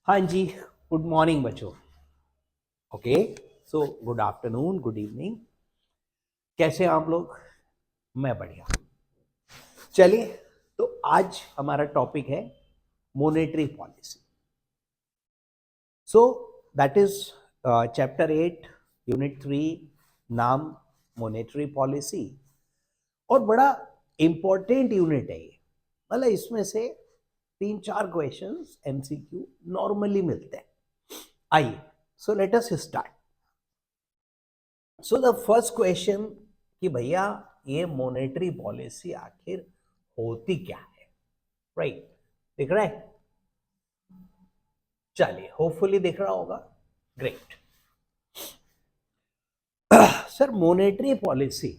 हाँ जी, good morning बच्चों। Okay, so good afternoon, good evening. कैसे हैं आप लोग? मैं बढ़िया। चलिए, तो आज हमारा टॉपिक है monetary policy. So that is chapter 8, unit 3, नाम मॉनेटरी पॉलिसी। और बड़ा इंपॉर्टेंट यूनिट है ये। मतलब इसमें से 3-4 क्वेश्चंस एमसीक्यू नॉर्मली मिलते हैं। आइए, so let us start. So the first question कि भैया ये मॉनेटरी पॉलिसी आखिर होती क्या है? राइट, दिख रहा है? चलिए, होपफुली दिख रहा होगा। ग्रेट। सर, मॉनेटरी पॉलिसी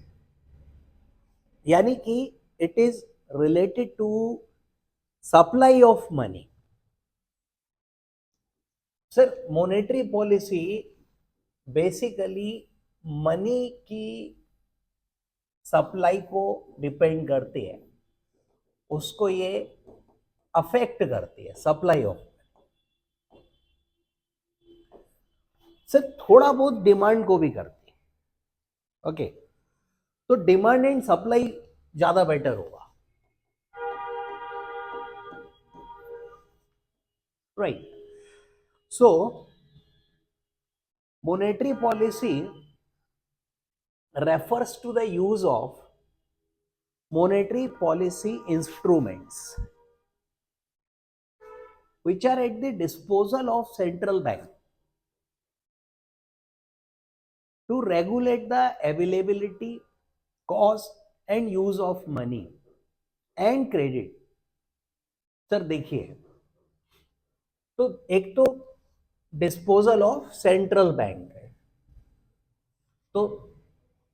यानी कि it is related to supply of money. Sir, monetary policy basically money की सप्लाई को डिपेंड करती है, उसको ये अफेक्ट करती है, सप्लाई ऑफ। सर, थोड़ा बहुत डिमांड को भी करती है। ओके, तो डिमांड एंड सप्लाई ज्यादा बेटर होगा। Right. So monetary policy refers to the use of monetary policy instruments which are at the disposal of central bank to regulate the availability, cost and use of money and credit. Sir देखिए, तो एक तो disposal of central bank है। तो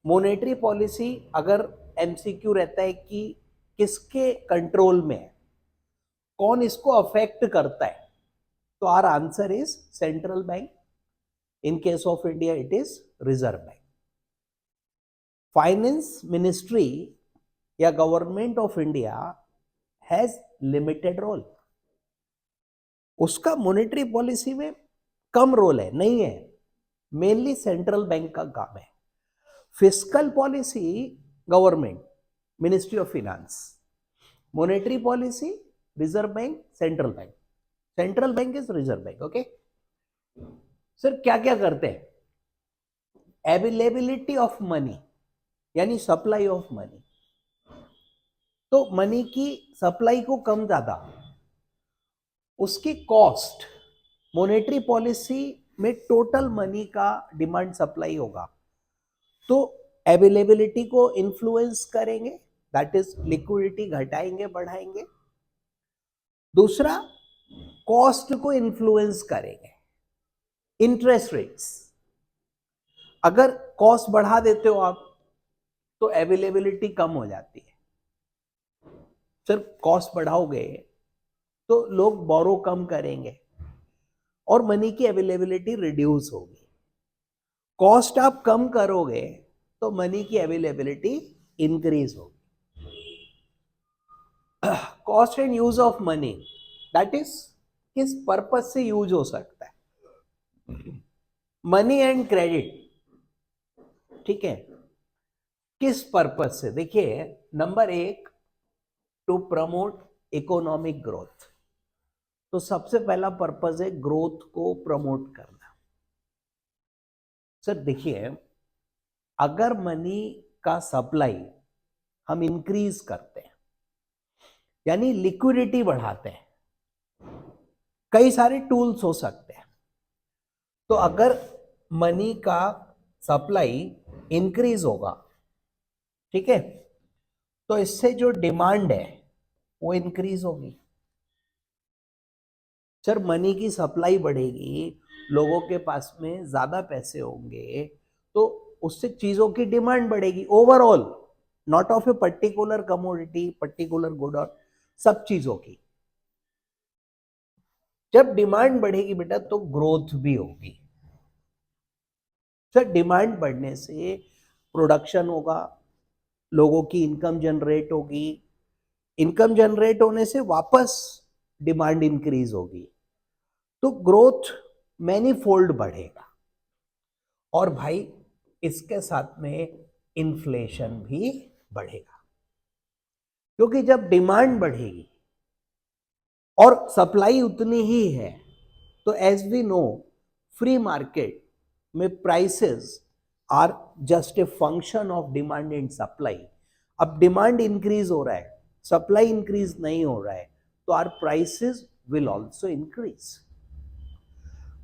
monetary policy अगर MCQ रहता है कि किसके कंट्रोल में है, कौन इसको अफेक्ट करता है, तो our answer is central bank. In case of India it is reserve bank. Finance ministry या government of India has limited role. उसका मॉनेटरी पॉलिसी में कम रोल है, नहीं है। मेनली सेंट्रल बैंक का काम है। Fiscal policy government, ministry of finance. Monetary policy reserve bank, central bank. Central bank is reserve bank. Okay sir, क्या क्या करते हैं? अवेलेबिलिटी ऑफ मनी यानी सप्लाई ऑफ मनी। तो मनी की सप्लाई को कम ज्यादा, उसकी कॉस्ट, मॉनेटरी पॉलिसी में टोटल मनी का डिमांड सप्लाई होगा, तो अवेलेबिलिटी को इन्फ्लुएंस करेंगे, दैट इज लिक्विडिटी घटाएंगे बढ़ाएंगे। दूसरा, कॉस्ट को इन्फ्लुएंस करेंगे, इंटरेस्ट रेट्स। अगर कॉस्ट बढ़ा देते हो आप तो अवेलेबिलिटी कम हो जाती है। सर, कॉस्ट बढ़ाओगे तो लोग बोरो कम करेंगे और मनी की अवेलेबिलिटी रिड्यूस होगी। कॉस्ट आप कम करोगे तो मनी की अवेलेबिलिटी इंक्रीज होगी। Cost and use of money, that is किस पर्पज से यूज हो सकता है। मनी एंड क्रेडिट, ठीक है, किस पर्पज से? देखिए, number 1, to promote economic growth. तो सबसे पहला पर्पज है ग्रोथ को प्रमोट करना। सर देखिए, अगर मनी का सप्लाई हम इंक्रीज करते हैं यानी लिक्विडिटी बढ़ाते हैं, कई सारे टूल्स हो सकते हैं। तो अगर मनी का सप्लाई इंक्रीज होगा, ठीक है, तो इससे जो डिमांड है वो इंक्रीज होगी। सर, मनी की सप्लाई बढ़ेगी, लोगों के पास में ज्यादा पैसे होंगे, तो उससे चीजों की डिमांड बढ़ेगी overall, not of a particular commodity, particular good, और सब चीजों की। जब डिमांड बढ़ेगी बेटा तो ग्रोथ भी होगी। सर, डिमांड बढ़ने से प्रोडक्शन होगा, लोगों की इनकम जनरेट होगी, इनकम जनरेट होने से वापस डिमांड इंक्रीज होगी, तो ग्रोथ मैनीफोल्ड बढ़ेगा, और भाई इसके साथ में इन्फ्लेशन भी बढ़ेगा, क्योंकि जब डिमांड बढ़ेगी और सप्लाई उतनी ही है, तो as we know free market में prices are just a function of demand and supply. अब डिमांड इंक्रीज हो रहा है, सप्लाई इंक्रीज नहीं हो रहा है, तो our prices will also increase.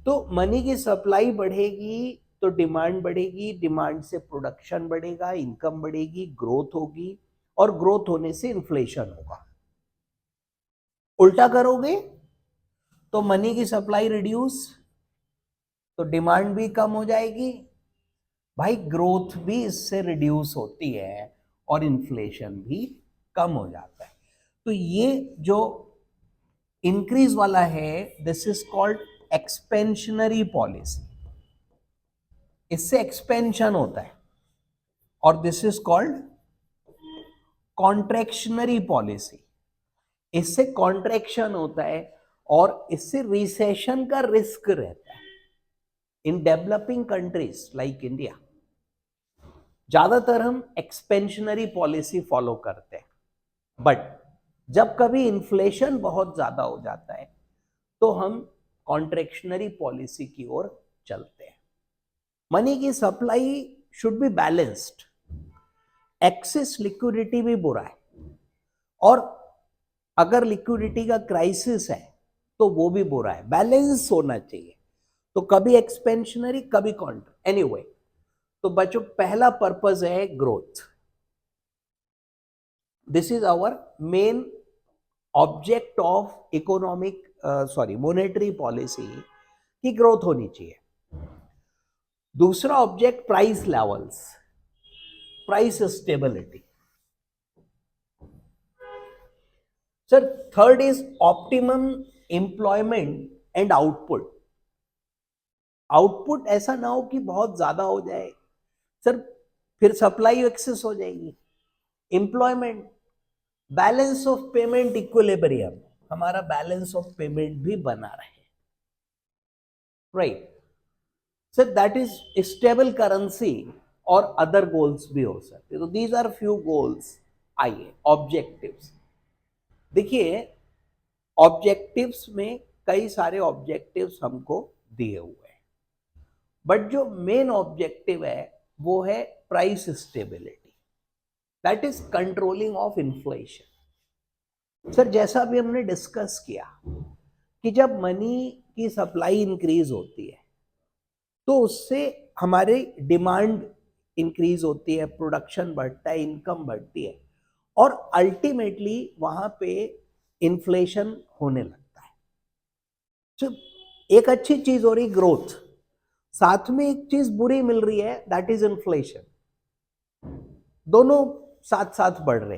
तो मनी की सप्लाई बढ़ेगी तो डिमांड बढ़ेगी, डिमांड से प्रोडक्शन बढ़ेगा, इनकम बढ़ेगी, ग्रोथ होगी, और ग्रोथ होने से इन्फ्लेशन होगा। उल्टा करोगे तो मनी की सप्लाई रिड्यूस, तो डिमांड भी कम हो जाएगी, भाई ग्रोथ भी इससे रिड्यूस होती है और इन्फ्लेशन भी कम हो जाता है। तो ये जो इंक्रीज वाला है, this is called expansionary policy, इससे एक्सपेंशन होता है, और this is called contractionary policy, इससे कॉन्ट्रैक्शन होता है और इससे रिसेशन का रिस्क रहता है। In developing countries like India ज्यादातर हम एक्सपेंशनरी पॉलिसी फॉलो करते हैं, बट जब कभी इन्फ्लेशन बहुत ज्यादा हो जाता है तो हम कॉन्ट्रैक्शनरी पॉलिसी की ओर चलते हैं। मनी की supply should be balanced, access liquidity भी बुरा है, और अगर लिक्विडिटी का क्राइसिस है तो वो भी बुरा है, बैलेंस होना चाहिए। तो कभी एक्सपेंशनरी कभी कॉन्ट्रैक्ट, एनीवे। तो बच्चों पहला पर्पस है growth, this is our main object of economic monetary policy की ग्रोथ होनी चाहिए। दूसरा object price levels, price stability. Sir third is optimum employment and output. Output ऐसा ना हो कि बहुत ज्यादा हो जाए सर, फिर सप्लाई एक्सेस हो जाएगी। Employment, balance of payment equilibrium, हमारा बैलेंस ऑफ पेमेंट भी बना रहे, right sir, that is stable currency, और अदर गोल्स भी हो सकते। तो दीज आर फ्यू गोल्स। आइए ऑब्जेक्टिव्स देखिए, ऑब्जेक्टिव्स में कई सारे ऑब्जेक्टिव्स हमको दिए हुए हैं, बट जो मेन ऑब्जेक्टिव है वो है price stability, that is controlling of inflation. Sir जैसा भी हमने डिस्कस किया कि जब मनी की सप्लाई इंक्रीज होती है तो उससे हमारी डिमांड इंक्रीज होती है, प्रोडक्शन बढ़ता है, इनकम बढ़ती है, और अल्टीमेटली वहां पे इन्फ्लेशन होने लगता है। तो एक अच्छी चीज हो रही ग्रोथ, साथ में एक चीज बुरी मिल रही है, दैट इज इन्फ्लेशन, दोनों साथ साथ बढ़ रहे।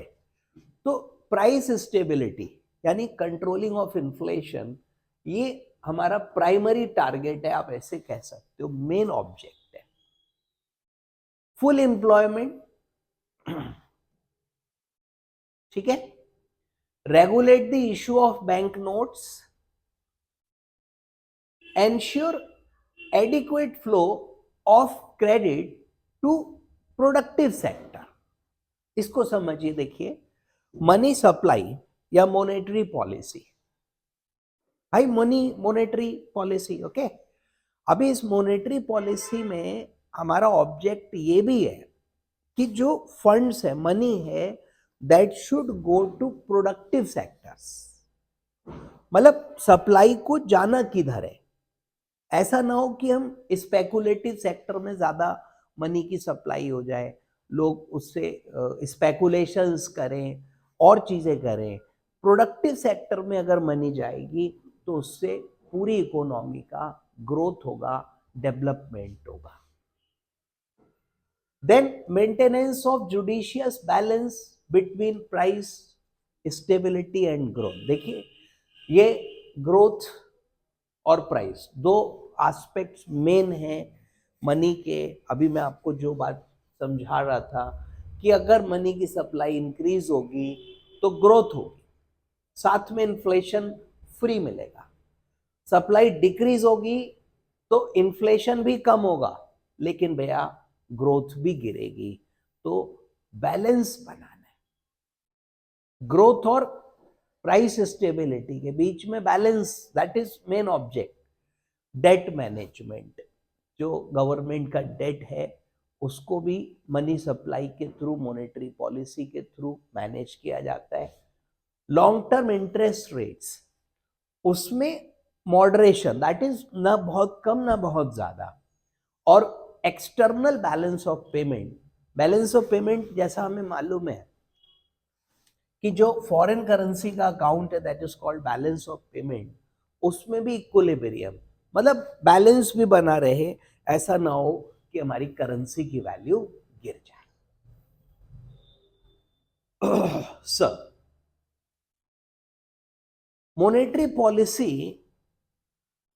तो प्राइस स्टेबिलिटी यानी कंट्रोलिंग ऑफ इन्फ्लेशन, ये हमारा प्राइमरी टारगेट है, आप ऐसे कह सकते हो, मेन ऑब्जेक्ट है। फुल एम्प्लॉयमेंट, ठीक है, regulate the issue of bank notes, ensure adequate flow of credit to productive sector. इसको समझिए, देखिए मनी सप्लाई या मॉनेटरी पॉलिसी, भाई मनी मॉनेटरी पॉलिसी, ओके। अभी इस मॉनेटरी पॉलिसी में हमारा ऑब्जेक्ट ये भी है कि जो फंड्स है, मनी है, that should go to productive sectors, मतलब सप्लाई को जाना किधर है। ऐसा ना हो कि हम स्पेकुलेटिव सेक्टर में ज्यादा मनी की सप्लाई हो जाए, लोग उससे स्पेकुलेशंस करें और चीजें करें। प्रोडक्टिव सेक्टर में अगर मनी जाएगी तो उससे पूरी इकोनॉमी का ग्रोथ होगा, डेवलपमेंट होगा। Then maintenance of judicious balance between price stability and growth. देखिए ये ग्रोथ और प्राइस दो एस्पेक्ट्स मेन हैं मनी के। अभी मैं आपको जो बात समझा रहा था कि अगर मनी की सप्लाई इंक्रीज होगी तो ग्रोथ होगी, साथ में इन्फ्लेशन फ्री मिलेगा। सप्लाई डिक्रीज होगी तो इन्फ्लेशन भी कम होगा, लेकिन भैया ग्रोथ भी गिरेगी। तो बैलेंस बनाना है, ग्रोथ और प्राइस स्टेबिलिटी के बीच में balance, that is main object. Debt management, जो गवर्नमेंट का डेट है उसको भी मनी सप्लाई के थ्रू, मॉनेटरी पॉलिसी के थ्रू मैनेज किया जाता है। लॉन्ग टर्म इंटरेस्ट रेट्स, उसमें मॉडरेशन, दैट इज ना बहुत कम ना बहुत ज्यादा। और external balance of payment, balance of payment जैसा हमें मालूम है कि जो फॉरेन करेंसी का अकाउंट है that is called balance of payment, उसमें भी इक्विलिब्रियम, मतलब बैलेंस भी बना रहे, ऐसा ना हो कि हमारी करेंसी की वैल्यू गिर जाए। सर, मॉनेटरी पॉलिसी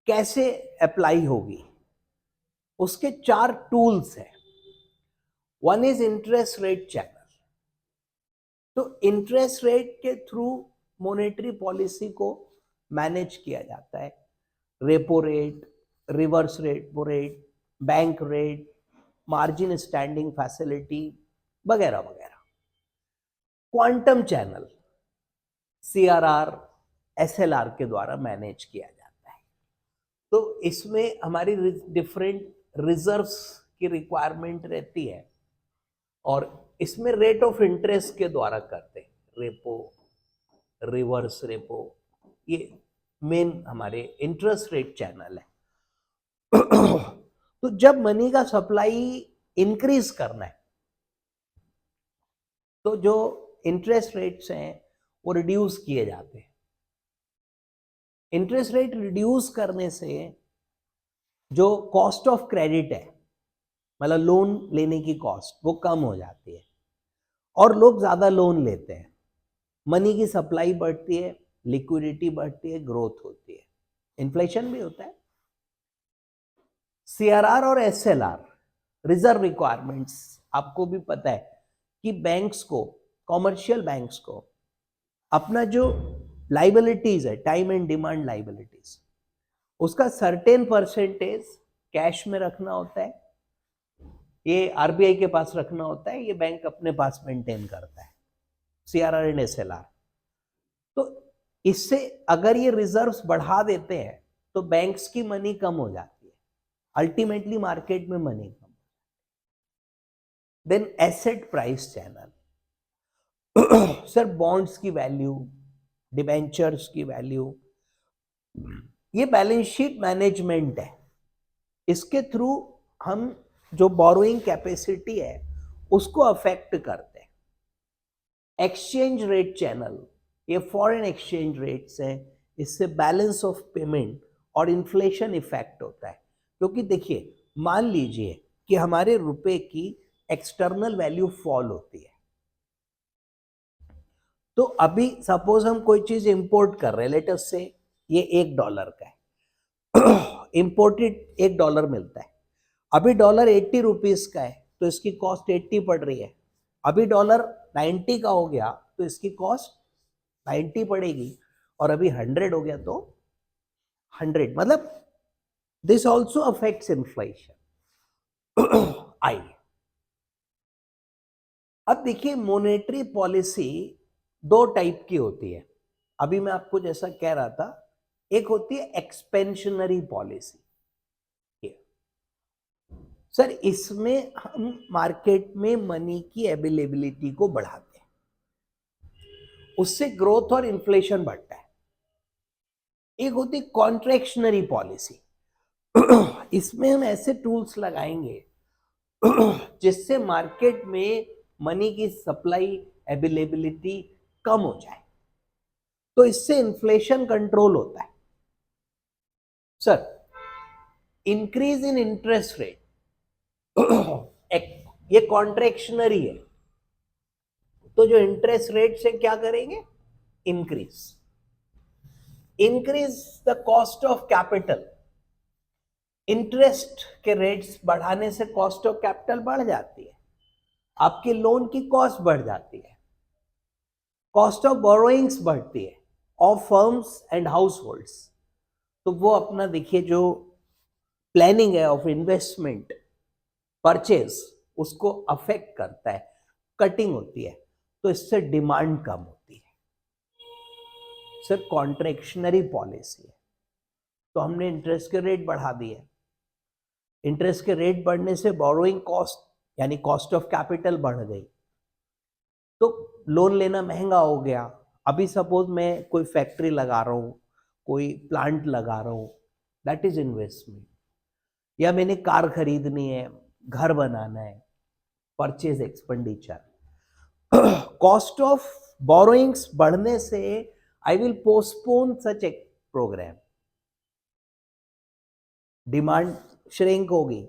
कैसे अप्लाई होगी, उसके 4 टूल्स हैं। One is interest rate channel, तो इंटरेस्ट रेट के थ्रू मॉनेटरी पॉलिसी को मैनेज किया जाता है। Repo rate, reverse repo rate, bank rate, margin standing facility वगैरह वगैरह। क्वांटम चैनल CRR, SLR के द्वारा मैनेज किया जाता है। तो इसमें हमारी डिफरेंट रिजर्व्स की रिक्वायरमेंट रहती है और इसमें रेट ऑफ इंटरेस्ट के द्वारा करते हैं, रेपो, रिवर्स रेपो, ये मेन हमारे इंटरेस्ट रेट चैनल है। तो जब मनी का सप्लाई इंक्रीज करना है तो जो इंटरेस्ट रेट्स हैं वो रिड्यूस किए जाते हैं। इंटरेस्ट रेट रिड्यूस करने से जो कॉस्ट ऑफ क्रेडिट है, मतलब लोन लेने की कॉस्ट, वो कम हो जाती है और लोग ज्यादा लोन लेते हैं। मनी की सप्लाई बढ़ती है, लिक्विडिटी बढ़ती है, ग्रोथ होती है, इन्फ्लेशन भी होता है। CRR और SLR, रिजर्व रिक्वायरमेंट्स, आपको भी पता है कि बैंक्स को, कॉमर्शियल बैंक्स को अपना जो लाइबिलिटीज है, टाइम एंड डिमांड लाइबिलिटीज, उसका सर्टेन परसेंटेज कैश में रखना होता है, ये RBI के पास रखना होता है, ये बैंक अपने पास मेंटेन करता है, CRR एंड SLR। तो इससे अगर ये रिजर्व्स बढ़ा देते हैं तो बैंक्स की मनी कम हो जाती है, अल्टीमेटली मार्केट में मनी कम। Then asset price channel, sir bonds की वैल्यू, डिबेंचर्स की वैल्यू, ये बैलेंस शीट मैनेजमेंट है। इसके थ्रू हम जो बोरोइंग कैपेसिटी है उसको अफेक्ट करते हैं। एक्सचेंज रेट चैनल, ये फॉरेन एक्सचेंज रेट्स हैं, इससे बैलेंस ऑफ पेमेंट और इन्फ्लेशन इफेक्ट होता है। क्योंकि देखिए, मान लीजिए कि हमारे रुपए की एक्सटर्नल वैल्यू फॉल होती है, तो अभी सपोज हम कोई चीज इंपोर्ट कर रहे हैं, लेट अस से ये $1 का है, इंपोर्टेड $1 मिलता है, अभी डॉलर 80 रुपीज का है तो इसकी कॉस्ट 80 पड़ रही है। अभी डॉलर 90 का हो गया तो इसकी कॉस्ट 90 पड़ेगी, और अभी 100 हो गया तो 100, मतलब दिस ऑल्सो अफेक्ट्स इन्फ्लेशन। आई, अब देखिए मॉनेटरी पॉलिसी 2 टाइप की होती है। अभी मैं आपको जैसा कह रहा था, एक होती है एक्सपेंशनरी पॉलिसी। सर, इसमें हम मार्केट में मनी की अवेलेबिलिटी को बढ़ाते हैं, उससे ग्रोथ और इन्फ्लेशन बढ़ता है। एक होती कॉन्ट्रैक्शनरी पॉलिसी, इसमें हम ऐसे टूल्स लगाएंगे जिससे मार्केट में मनी की सप्लाई अवेलेबिलिटी कम हो जाए, तो इससे इन्फ्लेशन कंट्रोल होता है। Sir, increase in interest rate, ये कॉन्ट्रैक्शनरी है, तो जो इंटरेस्ट रेट से क्या करेंगे, increase the cost of capital. Interest के रेट्स बढ़ाने से कॉस्ट ऑफ कैपिटल बढ़ जाती है, आपके लोन की कॉस्ट बढ़ जाती है, कॉस्ट ऑफ बोरोइंग्स बढ़ती है of firms and house holds. तो वो अपना देखिए जो प्लानिंग है ऑफ इन्वेस्टमेंट परचेज उसको अफेक्ट करता है, कटिंग होती है, तो इससे डिमांड कम होती है। सर कॉन्ट्रैक्शनरी पॉलिसी है, तो हमने इंटरेस्ट के रेट बढ़ा दिए। इंटरेस्ट के रेट बढ़ने से बोरोइंग कॉस्ट यानी कॉस्ट ऑफ कैपिटल बढ़ गई, तो लोन लेना महंगा हो गया। अभी सपोज मैं कोई फैक्ट्री लगा रहा हूँ, कोई प्लांट लगा रहा हूँ, दैट इज इन्वेस्टमेंट। या मैंने कार खरीदनी है, घर बनाना है, purchase expenditure. Cost of borrowings बढ़ने से I will postpone such a programme, demand shrink होगी,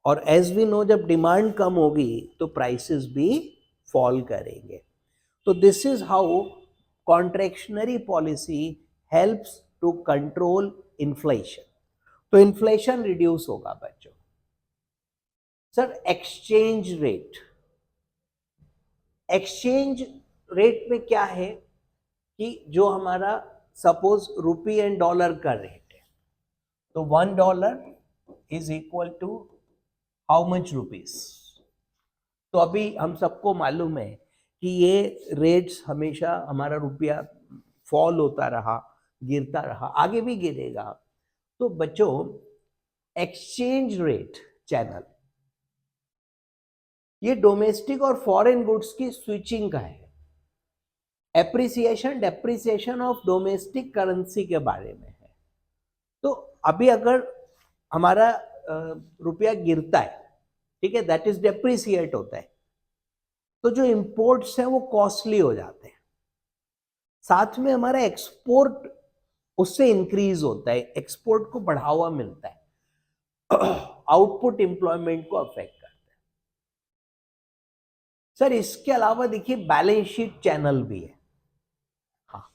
और एज वी नो जब डिमांड कम होगी तो प्राइसेस भी फॉल करेंगे। तो this is how contractionary policy helps to control inflation. तो इन्फ्लेशन रिड्यूस होगा बच्चों। Sir exchange rate, exchange rate में क्या है कि जो हमारा सपोज रुपी एंड डॉलर का रेट है, तो $1 is equal to how much rupees. तो अभी हम सबको मालूम है कि ये रेट्स हमेशा हमारा रुपया फॉल होता रहा, गिरता रहा, आगे भी गिरेगा। तो बच्चों एक्सचेंज रेट चैनल ये डोमेस्टिक और फॉरेन गुड्स की स्विचिंग का है, appreciation depreciation of domestic currency के बारे में है। तो अभी अगर हमारा रुपया गिरता है, ठीक है, दैट इज डेप्रिसिएट होता है, तो जो इंपोर्ट्स हैं वो कॉस्टली हो जाते हैं, साथ में हमारा एक्सपोर्ट उससे इंक्रीज होता है, एक्सपोर्ट को बढ़ावा मिलता है, आउटपुट एम्प्लॉयमेंट को अफेक्ट करता है। सर इसके अलावा देखिए बैलेंस शीट चैनल भी है, हाँ,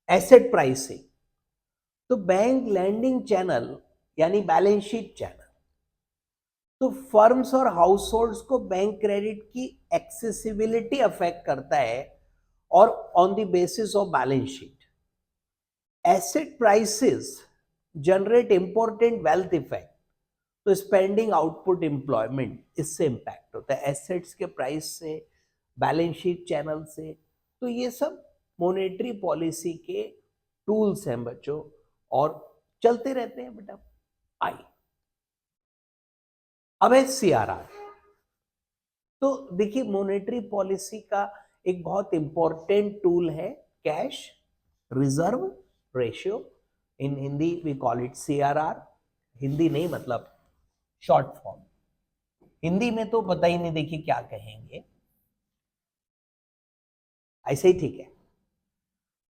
एसेट प्राइसिंग। तो बैंक लैंडिंग चैनल यानी बैलेंस शीट चैनल, तो फर्म्स और हाउस होल्ड्स को बैंक क्रेडिट की एक्सेसिबिलिटी अफेक्ट करता है, और on the basis of balance sheet asset prices generate important wealth effect. तो स्पेंडिंग आउटपुट एम्प्लॉयमेंट इससे इंपैक्ट होता है, एसेट्स के प्राइस से, बैलेंस शीट चैनल से। तो ये सब मॉनेटरी पॉलिसी के टूल्स हैं बच्चों, और चलते रहते हैं बेटा। आई अब है सीआरआर। तो देखिए मॉनेटरी पॉलिसी का एक बहुत इंपॉर्टेंट टूल है cash reserve ratio, in Hindi we call it CRR. Hindi नहीं मतलब शॉर्ट फॉर्म, हिंदी में तो पता ही नहीं देखिए क्या कहेंगे, ऐसे ही ठीक है।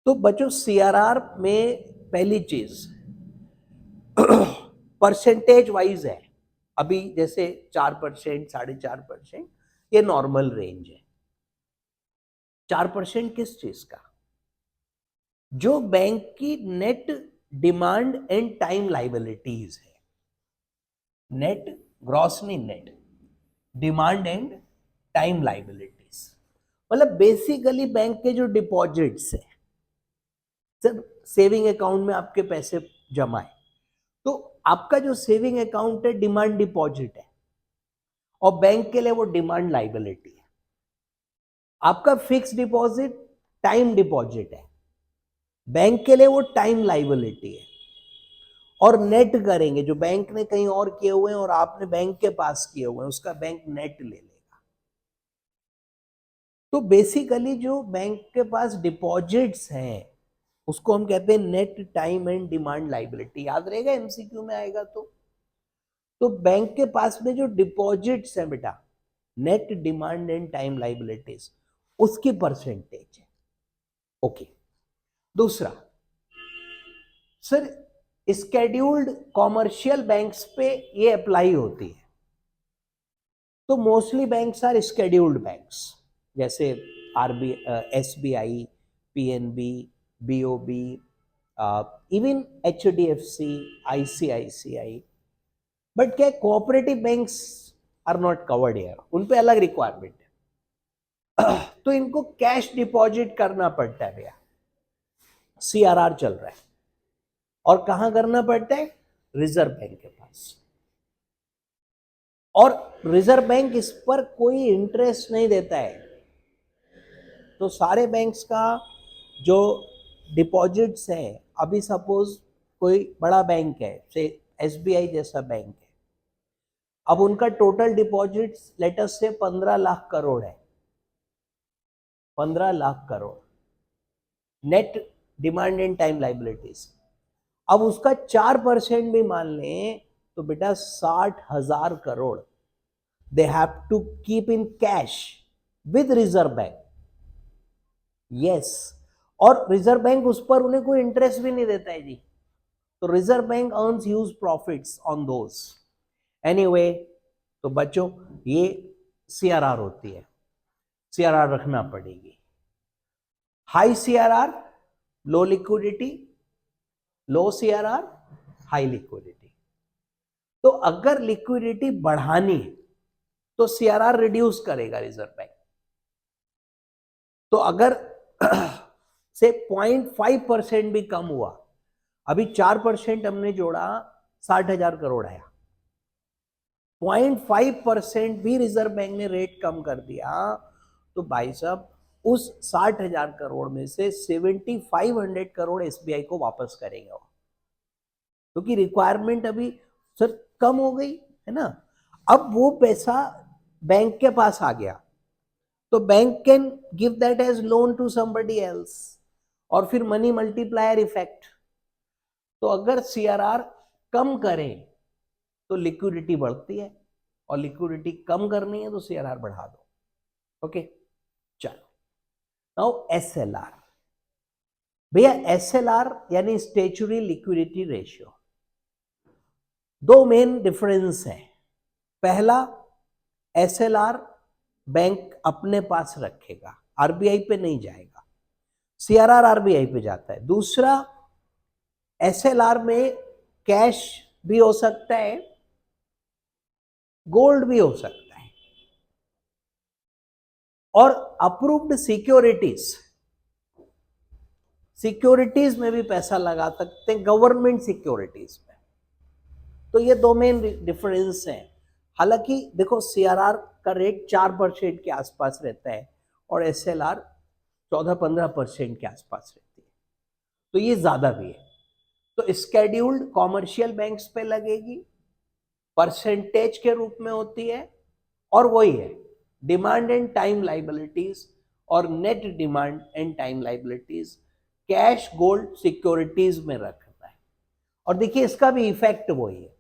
तो बच्चों सीआरआर में पहली चीज परसेंटेज वाइज है। अभी जैसे 4%, 4.5% ये नॉर्मल रेंज है। 4% किस चीज का? जो बैंक की net demand and time liabilities है, नेट ग्रॉस नहीं, net demand and time liabilities, मतलब बेसिकली बैंक के जो डिपॉजिट्स है, सर सेविंग अकाउंट में आपके पैसे जमा है, तो आपका जो सेविंग अकाउंट है डिमांड डिपॉजिट है, और बैंक के लिए वो डिमांड लाइबिलिटी है। आपका फिक्स डिपॉजिट टाइम डिपॉजिट है, बैंक के लिए वो टाइम लाइबिलिटी है। और नेट करेंगे जो बैंक ने कहीं और किए हुए हैं और आपने बैंक के पास किए हुए हैं, उसका बैंक नेट ले लेगा। तो बेसिकली जो बैंक के पास डिपॉजिट्स हैं उसको हम कहते हैं net time and demand liability. याद रहेगा, एमसीक्यू में आएगा। तो बैंक के पास में जो डिपॉजिट्स हैं बेटा, net demand and time liabilities, उसकी परसेंटेज है। ओके। दूसरा, सर स्केड्यूल्ड कॉमर्शियल बैंक्स पे ये अप्लाई होती है। तो mostly banks are scheduled banks, जैसे SBI, PNB, BOB, even HDFC, ICICI. But क्या cooperative banks are not covered here, उन पे अलग रिक्वायरमेंट है। तो इनको कैश डिपॉजिट करना पड़ता है भैया, सीआरआर चल रहा है। और कहां करना पड़ता है? रिजर्व बैंक के पास। और रिजर्व बैंक इस पर कोई इंटरेस्ट नहीं देता है। तो सारे बैंक्स का जो डिपॉजिट्स है, अभी सपोज कोई बड़ा बैंक है, से एसबीआई जैसा बैंक है, अब उनका total deposits let's say 15 lakh crore है, 15 lakh crore net demand and time liabilities. अब उसका 4% भी मान लें तो बेटा 60,000 crore they have to keep in cash with reserve bank. Yes, और रिजर्व बैंक उस पर उन्हें कोई इंटरेस्ट भी नहीं देता है जी। तो reserve bank earns huge profits on those. Anyway, तो बच्चों ये सीआरआर होती है, सीआरआर रखना पड़ेगी। हाई सीआरआर लो लिक्विडिटी, लो सीआरआर हाई लिक्विडिटी। तो अगर लिक्विडिटी बढ़ानी है तो सीआरआर रिड्यूस करेगा रिजर्व बैंक। तो अगर से 0.5% भी कम हुआ, अभी 4% हमने जोड़ा, 60,000 करोड़ आया, 0.5% भी रिजर्व बैंक ने रेट कम कर दिया तो भाई साहब उस 60,000 करोड़ में से 7,500 करोड़ एसबीआई को वापस करेंगे वो, क्योंकि रिक्वायरमेंट अभी सर कम हो गई है ना। अब वो पैसा बैंक के पास आ गया तो bank can give that as loan to somebody else, और फिर मनी मल्टीप्लायर इफेक्ट। तो अगर सीआरआर कम करें तो लिक्विडिटी बढ़ती है, और लिक्विडिटी कम करनी है तो सीआरआर बढ़ा दो। ओके, चलो नाउ एसएलआर। भैया एसएलआर यानी स्टैच्यूटरी लिक्विडिटी रेशियो, दो मेन डिफरेंस है। पहला, एसएलआर बैंक अपने पास रखेगा, आरबीआई पे नहीं जाएगा, सीआरआर आरबीआई पे जाता है। दूसरा, एसएलआर में कैश भी हो सकता है, गोल्ड भी हो सकता है, और अप्रूव्ड सिक्योरिटीज में भी पैसा लगा सकते हैं, गवर्नमेंट सिक्योरिटीज में। तो ये दो मेन डिफरेंस हैं। हालांकि देखो सीआरआर का रेट 4% के आसपास रहता है और एसएलआर 14-15% के आसपास रहती है, तो ये ज्यादा भी है। तो स्केड्यूल्ड कॉमर्शियल बैंक्स पे लगेगी, परसेंटेज के रूप में होती है, और वही है डिमांड एंड टाइम लाइबिलिटीज और net demand and time liabilities cash gold securities में रखना है। और देखिए इसका भी इफेक्ट वही है,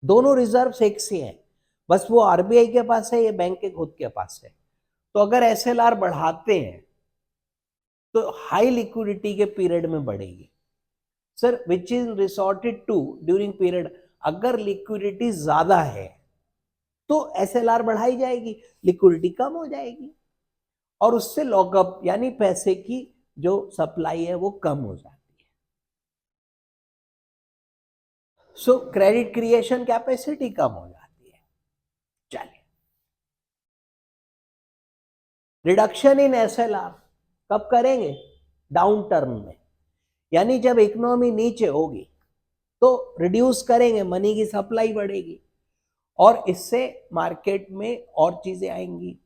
दोनों रिजर्व्स एक से हैं, बस वो आरबीआई के पास है, ये बैंक के खुद के पास है। तो अगर एसएलआर बढ़ाते हैं तो हाई लिक्विडिटी के पीरियड में बढ़ेगी sir, which is resorted to during period. अगर लिक्विडिटी ज्यादा है तो एसएलआर बढ़ाई जाएगी, लिक्विडिटी कम हो जाएगी, और उससे लॉकअप यानी पैसे की जो सप्लाई है वो कम हो जाती है। सो क्रेडिट क्रिएशन कैपेसिटी कम हो जाती है। चलिए, रिडक्शन इन एसएलआर कब करेंगे? डाउन टर्न में, यानी जब इकोनॉमी नीचे होगी तो रिड्यूस करेंगे, मनी की सप्लाई बढ़ेगी और इससे मार्केट में और चीजें आएंगी।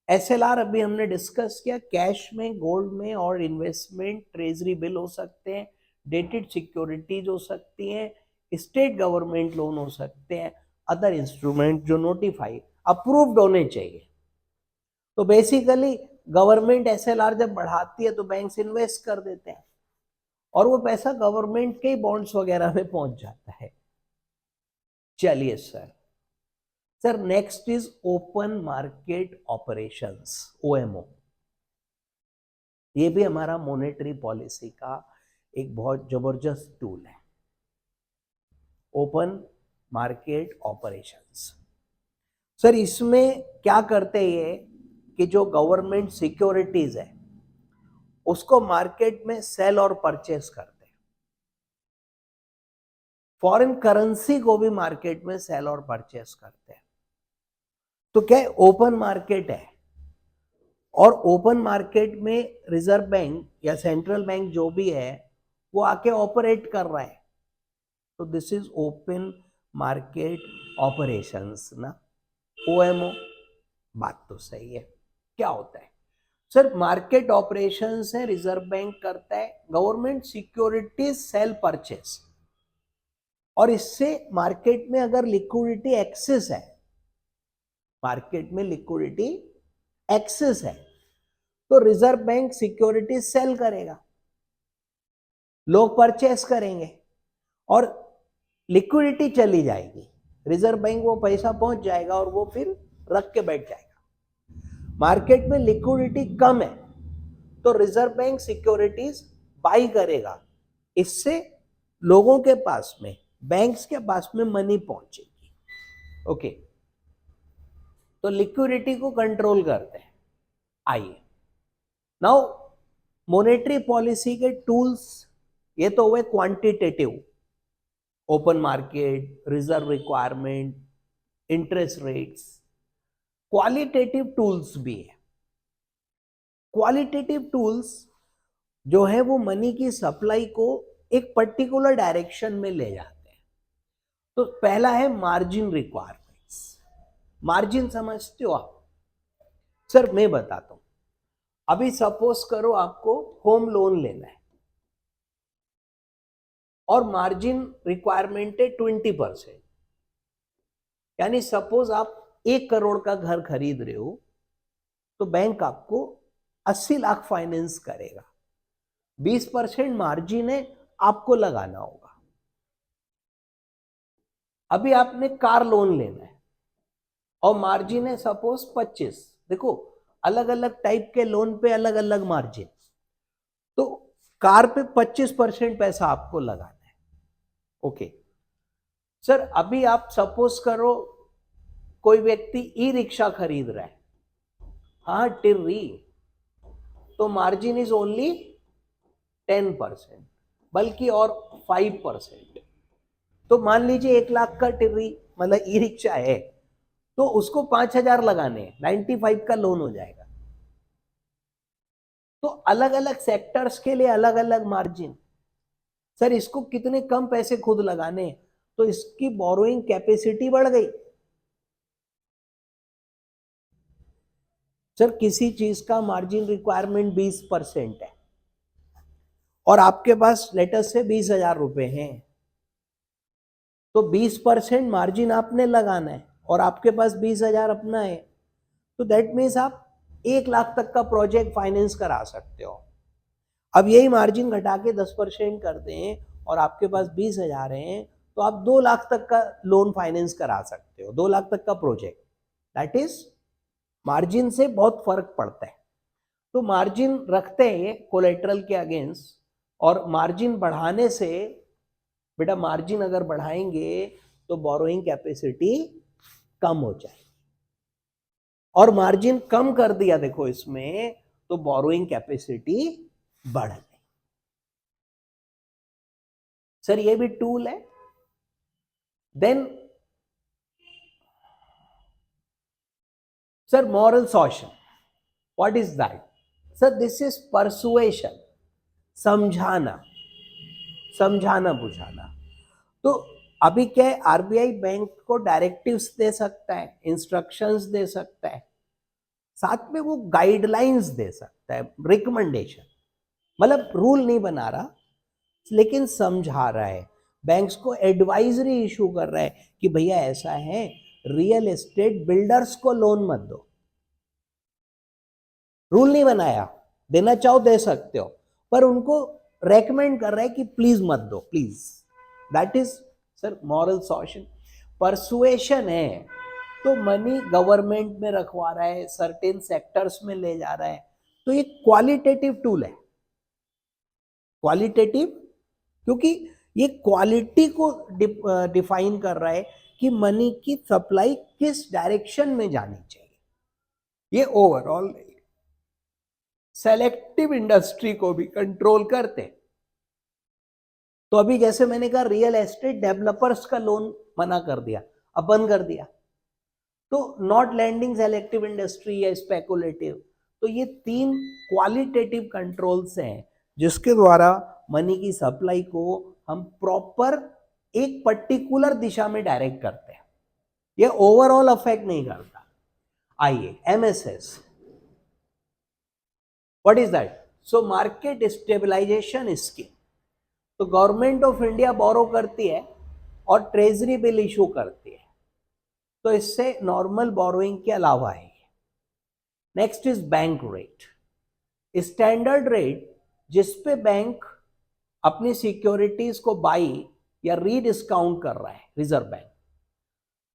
एसएलआर अभी हमने डिस्कस किया, कैश में, गोल्ड में, और इन्वेस्टमेंट ट्रेजरी बिल हो सकते हैं, डेटेड सिक्योरिटीज हो सकती हैं, स्टेट गवर्नमेंट लोन हो सकते हैं, अदर इंस्ट्रूमेंट जो नोटिफाई अप्रूव्ड होने चाहिए। तो बेसिकली गवर्नमेंट एसएलआर जब बढ़ाती है तो बैंक्स इन्वेस्ट कर देते हैं और वो पैसा गवर्नमेंट के बॉन्ड्स वगैरह में पहुंच जाता है। चलिए sir next is open market operations, OMO. ये भी हमारा मॉनेटरी पॉलिसी का एक बहुत जबरदस्त टूल है, ओपन मार्केट ऑपरेशंस। सर इसमें क्या करते हैं ये कि जो गवर्नमेंट सिक्योरिटीज है उसको मार्केट में सेल और परचेस करते हैं, फॉरेन करेंसी को भी मार्केट में सेल और परचेस करते हैं। तो क्या ओपन मार्केट है, और ओपन मार्केट में रिजर्व बैंक या सेंट्रल बैंक जो भी है वो आके ऑपरेट कर रहा है। तो this is open market operations ना, OMO। बात तो सही है। क्या होता है सर? मार्केट ऑपरेशंस है, रिजर्व बैंक करता है, गवर्नमेंट सिक्योरिटीज सेल परचेस, और इससे मार्केट में अगर लिक्विडिटी एक्सेस है, मार्केट में लिक्विडिटी एक्सेस है, तो रिजर्व बैंक सिक्योरिटी सेल करेगा, लोग परचेस करेंगे और लिक्विडिटी चली जाएगी, रिजर्व बैंक वो पैसा पहुंच जाएगा और वो फिर रख के बैठ जाएगा। मार्केट में लिक्विडिटी कम है तो रिजर्व बैंक सिक्योरिटीज बाई करेगा, इससे लोगों के पास में, बैंक्स के पास में मनी पहुंचेगी। ओके, तो लिक्विडिटी को कंट्रोल करते हैं। आइए नाउ मॉनेटरी पॉलिसी के टूल्स, ये तो हुए quantitative, open market, reserve requirement, interest rates. Qualitative tools भी है। क्वालिटेटिव टूल्स जो है वो मनी की सप्लाई को एक पर्टिकुलर डायरेक्शन में ले जाते हैं। तो पहला है मार्जिन रिक्वायरमेंट्स। मार्जिन समझते हो आप? सर मैं बताता हूं, अभी सपोज करो आपको होम लोन लेना है और मार्जिन रिक्वायरमेंट है 20%, यानी सपोज आप 1 करोड़ का घर खरीद रहे हो तो बैंक आपको 80 लाख फाइनेंस करेगा, 20% मार्जिन है, आपको लगाना होगा। अभी आपने कार लोन लेना है और मार्जिन है सपोज 25। देखो अलग अलग टाइप के लोन पे अलग अलग मार्जिन, तो कार पे 25% पैसा आपको लगाना है। ओके सर, अभी आप सपोज करो कोई व्यक्ति ई रिक्शा खरीद रहा है, हाँ टिर्री, तो मार्जिन इज ओनली 10%, बल्कि और 5%। तो मान लीजिए 1 लाख का टिर्री मतलब ई रिक्शा है तो उसको 5,000 लगाने, 95 का लोन हो जाएगा। तो अलग अलग सेक्टर्स के लिए अलग अलग मार्जिन। सर इसको कितने कम पैसे खुद लगाने, तो इसकी बोरोइंग कैपेसिटी बढ़ गई। सर किसी चीज का मार्जिन रिक्वायरमेंट 20% है और आपके पास लेटर से 20,000 रुपए हैं, तो 20% मार्जिन आपने लगाना है और आपके पास 20,000 अपना है, तो दैट मीन्स आप 1 लाख तक का प्रोजेक्ट फाइनेंस करा सकते हो। अब यही मार्जिन घटा के 10% करते हैं और आपके पास 20,000 हैं, तो आप 2 लाख तक का लोन फाइनेंस करा सकते हो, 2 लाख तक का प्रोजेक्ट। दैट इज मार्जिन से बहुत फर्क पड़ता है। तो मार्जिन रखते हैं कोलेटरल के अगेंस्ट, और मार्जिन बढ़ाने से, बेटा मार्जिन अगर बढ़ाएंगे तो बोरोइंग कैपेसिटी कम हो जाएगी, और मार्जिन कम कर दिया देखो इसमें, तो बोरोइंग कैपेसिटी बढ़ गई। सर ये भी टूल है। Then sir moral solution, what is that? Sir this is persuasion, समझाना, समझाना बुझाना। तो अभी क्या है, आरबीआई बैंक को डायरेक्टिव्स दे सकता है, इंस्ट्रक्शंस दे सकता है, साथ में वो गाइडलाइंस दे सकता है, रिकमेंडेशन, मतलब रूल नहीं बना रहा लेकिन समझा रहा है, बैंक्स को एडवाइजरी इशू कर रहा है कि भैया ऐसा है, रियल एस्टेट बिल्डर्स को लोन मत दो। रूल नहीं बनाया, देना चाहो दे सकते हो, पर उनको रेकमेंड कर रहा है कि प्लीज मत दो, please. That is sir moral solution. Persuasion है तो मनी गवर्नमेंट में रखवा रहा है, सर्टेन सेक्टर्स में ले जा रहा है, तो ये क्वालिटेटिव टूल है। क्वालिटेटिव क्योंकि ये क्वालिटी को डिफाइन कर रहा है कि मनी की सप्लाई किस डायरेक्शन में जानी चाहिए। ये ओवरऑल सेलेक्टिव इंडस्ट्री को भी कंट्रोल करते हैं। तो अभी जैसे मैंने कहा रियल एस्टेट डेवलपर्स का लोन मना कर दिया, अब बंद कर दिया, तो नॉट लैंडिंग सेलेक्टिव इंडस्ट्री या स्पेकुलेटिव। तो ये 3 क्वालिटेटिव कंट्रोल्स हैं जिसके द्वारा मनी की सप्लाई को हम प्रॉपर एक पर्टिकुलर दिशा में डायरेक्ट करते हैं, ये ओवरऑल अफेक्ट नहीं करता। आइए MSS, what is that? So market stabilization scheme. तो गवर्नमेंट ऑफ इंडिया बोरो करती है और ट्रेजरी बिल इशू करती है, तो इससे नॉर्मल बोरोइंग के अलावा है। Next is bank rate, standard rate जिसपे बैंक अपनी सिक्योरिटीज को बाई या रीडिस्काउंट कर रहा है, reserve bank.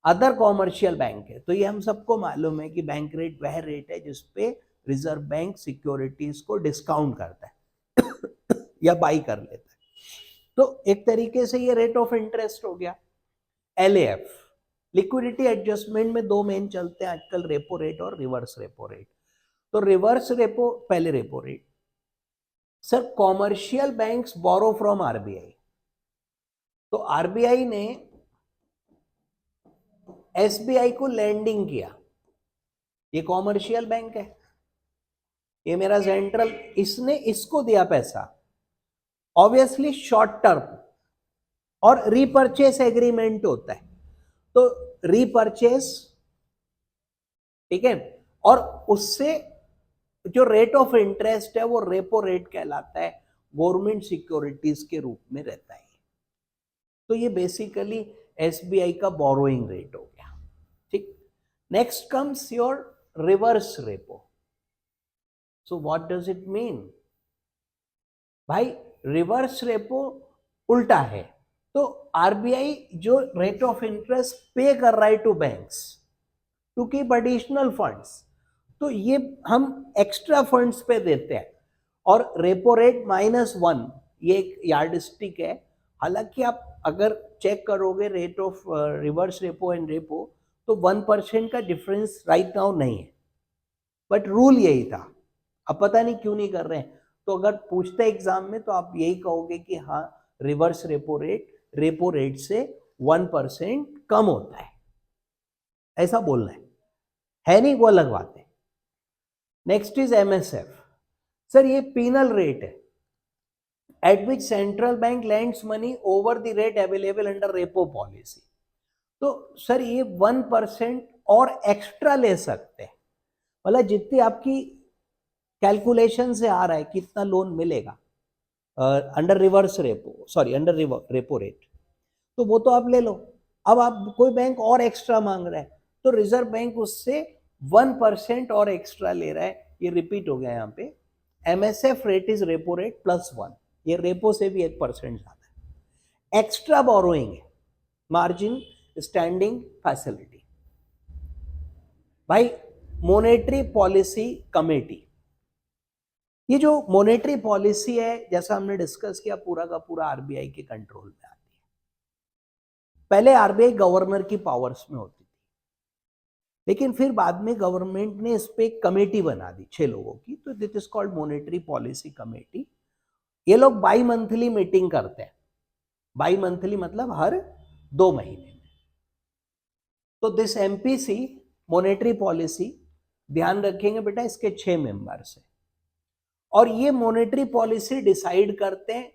Other commercial bank है, तो ये हम सबको मालूम है कि बैंक रेट वह रेट है जिसपे रिजर्व बैंक सिक्योरिटीज को डिस्काउंट करता है या बाई कर लेता है। तो एक तरीके से ये रेट ऑफ इंटरेस्ट हो गया। एलएएफ, लिक्विडिटी एडजस्टमेंट में दो मेन चलते हैं आजकल, रेपो रेट और रिवर्स रेपो रेट। तो रिवर्स रेपो, पहले repo rate. Sir commercial banks borrow from RBI, तो आरबीआई ने एसबीआई को लैंडिंग किया, ये कॉमर्शियल बैंक है, ये मेरा सेंट्रल, इसने इसको दिया पैसा, ऑब्वियसली शॉर्ट टर्म, और रीपर्चेस एग्रीमेंट होता है, तो रीपर्चेस, ठीक है, और उससे जो रेट ऑफ इंटरेस्ट है वो रेपो रेट कहलाता है, गवर्नमेंट सिक्योरिटीज के रूप में रहता है। तो ये बेसिकली एसबीआई का बोरोइंग रेट हो गया, ठीक। Next comes your reverse repo. So what does it mean? भाई रिवर्स रेपो उल्टा है, तो आरबीआई जो रेट ऑफ इंटरेस्ट पे कर रहा है to banks to keep additional funds, तो ये हम एक्स्ट्रा फंड्स पे देते हैं, और रेपो रेट -1 ये एक यार्ड स्टिक है। हालांकि आप अगर चेक करोगे rate of reverse repo and repo, तो 1% का डिफरेंस राइट नाउ नहीं है, बट रूल यही था। अब पता नहीं क्यों नहीं कर रहे हैं, तो अगर पूछते एग्जाम में तो आप यही कहोगे कि हाँ रिवर्स रेपो रेट से 1% कम होता है, ऐसा बोलना है नहीं, वो अलग बात है। Next is MSF. सर ये पीनल रेट है, eight which central bank lands money over the rate available under repo policy. तो सर ये 1% और एक्स्ट्रा ले सकते हैं, मतलब जितनी आपकी कैलकुलेशन से आ रहा है कितना लोन मिलेगा under reverse repo, sorry under repo rate, तो वो तो आप ले लो। अब आप कोई बैंक और एक्स्ट्रा मांग रहा है, तो रिजर्व बैंक उससे 1% और एक्स्ट्रा ले रहा है, ये रिपीट हो गया यहाँ पे। MSF rate is repo rate +1, ये रेपो से भी 1% ज्यादा है। एक्स्ट्रा बोरोइंग है, मार्जिन स्टैंडिंग फैसिलिटी। भाई मॉनेटरी पॉलिसी कमेटी, ये जो मॉनेटरी पॉलिसी है जैसा हमने डिस्कस किया पूरा का पूरा आरबीआई के कंट्रोल में आती है। पहले आरबीआई गवर्नर की पावर्स में होती थी, लेकिन फिर बाद में गवर्नमेंट ने इस पे एक कमेटी बना दी 6 लोगों की, तो this is called monetary policy committee. ये लोग बाई मंथली मीटिंग करते हैं, बाई मंथली मतलब हर 2 महीने में। तो दिस एमपीसी मॉनेटरी पॉलिसी, ध्यान रखेंगे बेटा इसके 6 मेंबर्स हैं, और ये मॉनेटरी पॉलिसी डिसाइड करते हैं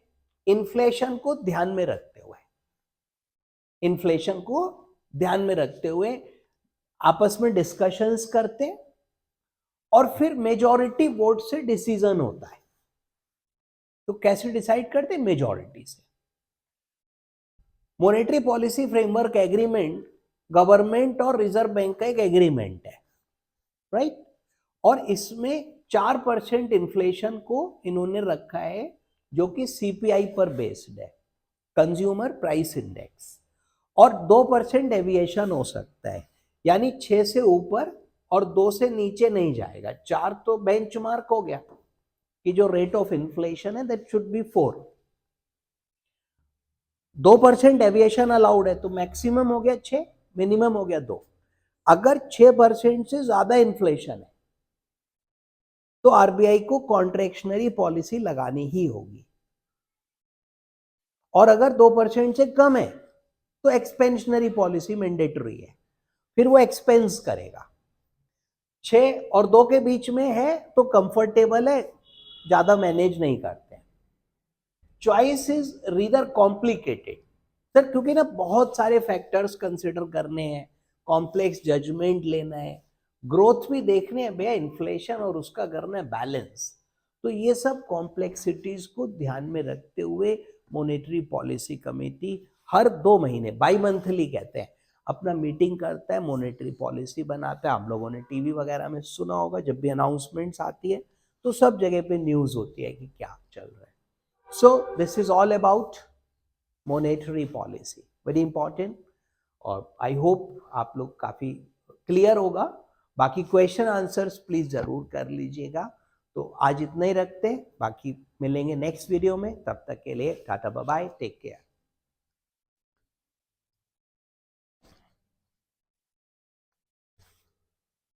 इन्फ्लेशन को ध्यान में रखते हुए, इन्फ्लेशन को ध्यान में रखते हुए आपस में डिस्कशंस करते हैं, और फिर मेजॉरिटी वोट से डिसीजन होता है। तो कैसे डिसाइड करते हैं? मेजॉरिटी से। Monetary policy framework agreement government और रिजर्व बैंक का एक एग्रीमेंट है, राइट, और इसमें 4% इन्फ्लेशन को इन्होंने रखा है, जो कि सीपीआई पर बेस्ड है, कंज्यूमर प्राइस इंडेक्स, और 2% डेविएशन हो सकता है, यानी 6 से ऊपर और 2 से नीचे नहीं जाएगा। 4 तो बेंचमार्क हो गया कि जो रेट ऑफ इन्फ्लेशन है that should be 4। 2% deviation allowed है, तो मैक्सिमम हो गया 6, मिनिमम हो गया 2। अगर 6% से ज्यादा इन्फ्लेशन है तो आरबीआई को कॉन्ट्रैक्शनरी पॉलिसी लगानी ही होगी, और अगर 2% से कम है तो एक्सपेंशनरी पॉलिसी मैंडेटरी है, फिर वो एक्सपेंस करेगा। 6 और 2 के बीच में है तो कंफर्टेबल है, ज्यादा मैनेज नहीं करते। चॉइस इज रीदर कॉम्प्लिकेटेड सर, क्योंकि ना बहुत सारे फैक्टर्स कंसिडर करने हैं, कॉम्प्लेक्स जजमेंट लेना है, ग्रोथ भी देखने हैं भैया, इन्फ्लेशन और उसका करना है बैलेंस। तो ये सब कॉम्प्लेक्सिटीज को ध्यान में रखते हुए मॉनेटरी पॉलिसी कमेटी हर 2 महीने, बाई मंथली कहते हैं, अपना मीटिंग करता है, मॉनेटरी पॉलिसी बनाता है। हम लोगों ने टीवी वगैरह में सुना होगा, जब भी अनाउंसमेंट्स आती है तो सब जगह पे न्यूज़ होती है कि क्या चल रहा है। So this is all about monetary policy, very important. और आई होप आप लोग काफ़ी क्लियर होगा। बाकी क्वेश्चन आंसर्स प्लीज़ ज़रूर कर लीजिएगा। तो आज इतना ही रखते हैं, बाकी मिलेंगे नेक्स्ट वीडियो में। तब तक के लिए tata bye bye, take care.